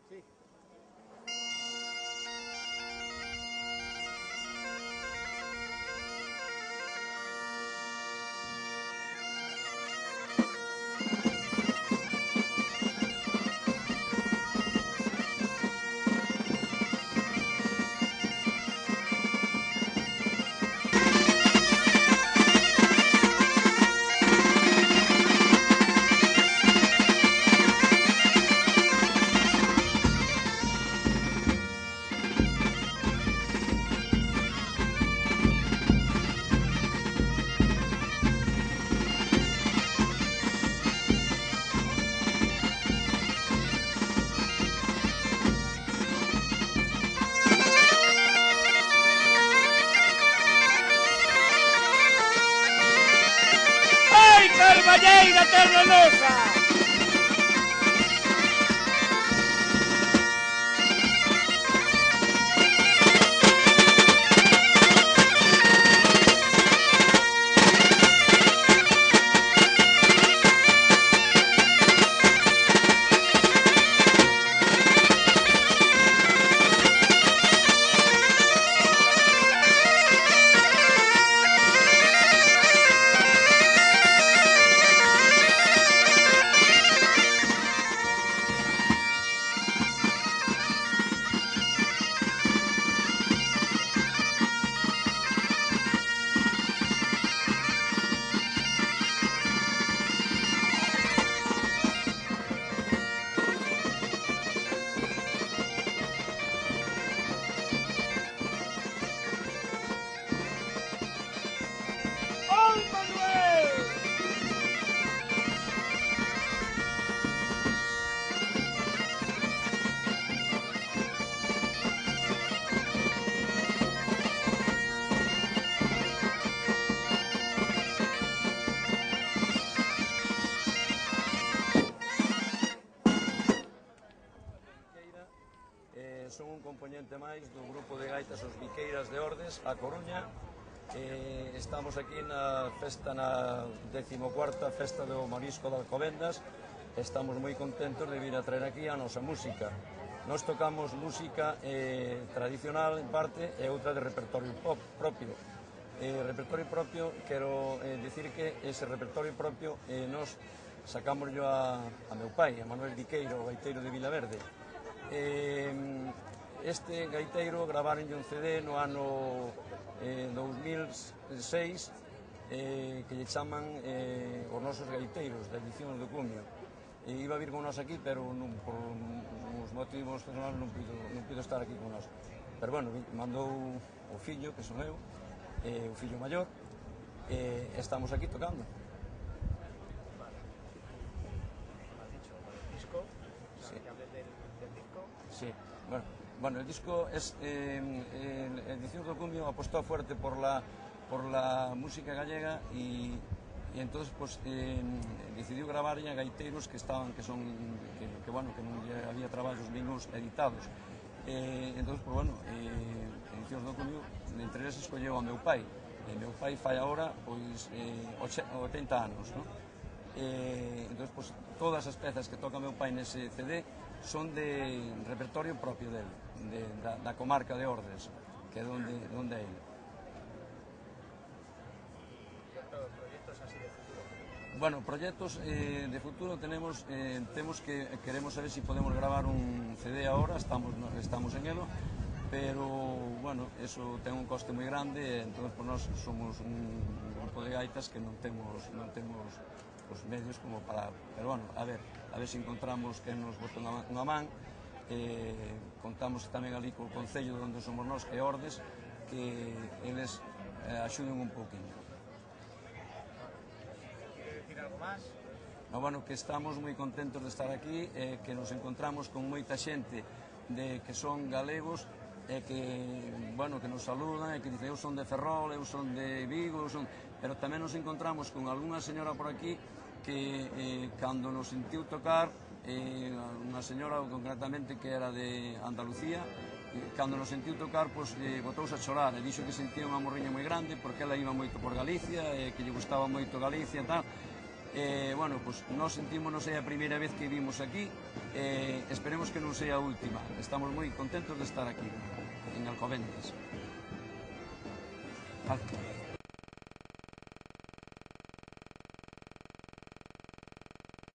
Sí. Carballeira Terrenosa. Son un componente máis do grupo de gaitas Os Viqueiras de Ordes, a Coruña. Estamos aquí na festa, na 14ª festa do Marisco de Alcobendas. Estamos moi contentos de vir a traer aquí a nosa música. Nos tocamos música tradicional en parte e outra de repertorio propio. Repertorio propio, quero dicir que ese repertorio propio nos sacámoslo a meu pai, a Manuel Viqueiro, o gaiteiro de Vilaverde. Este gaiteiro gravaronlle un CD no ano 2006 que lle chaman Os Nosos Gaiteiros, da edición do Cumio. Iba a vir con nós aquí, pero por uns motivos personales non puido estar aquí con nós. Pero bueno, mandou o fillo, que son eu, o fillo maior, e estamos aquí tocando. Sí, bueno, el disco es Edición do Cumio apostó fuerte por la música gallega y entonces pues decidiu gravar a gaiteiros que non había traballos ningúns editados. Entonces, pues bueno, Edicións do Cumio entre eles escolleu a meu pai. Meu pai fai agora pois 80 anos, non? Entonces, pues todas as pezas que toca meu pai nese CD son de repertorio propio del, da comarca de Ordes, que é donde é ele. ¿Proyectos así de futuro? Bueno, proyectos de futuro temos que queremos saber si podemos gravar un CD ahora, estamos en elo, pero bueno, eso ten un coste moi grande, entonces pues nós somos un grupo de gaitas que non temos os medios como para, pero bueno, a ver se encontramos que nos bote unha man. Contamos tamén ali co concello onde somos nós, que é Ordes, que eles axuden un pouquinho. ¿Quiere decir algo máis? No, bueno, que estamos moi contentos de estar aquí, que nos encontramos con moita xente que son galegos, que nos saludan, e que dicen eu son de Ferrol, eu son de Vigo, pero tamén nos encontramos con algunha señora por aquí que cando nos sentiu tocar, unha señora concretamente que era de Andalucía, cando nos sentiu tocar, botouse a chorar e dixo que sentía unha morriña moi grande porque ela iba moito por Galicia e que lle gustaba moito Galicia e tal, Bueno, pues nos sentimos, non sei a primeira vez que vimos aquí, esperemos que non sea a última. Estamos moi contentos de estar aquí en Alcobendas.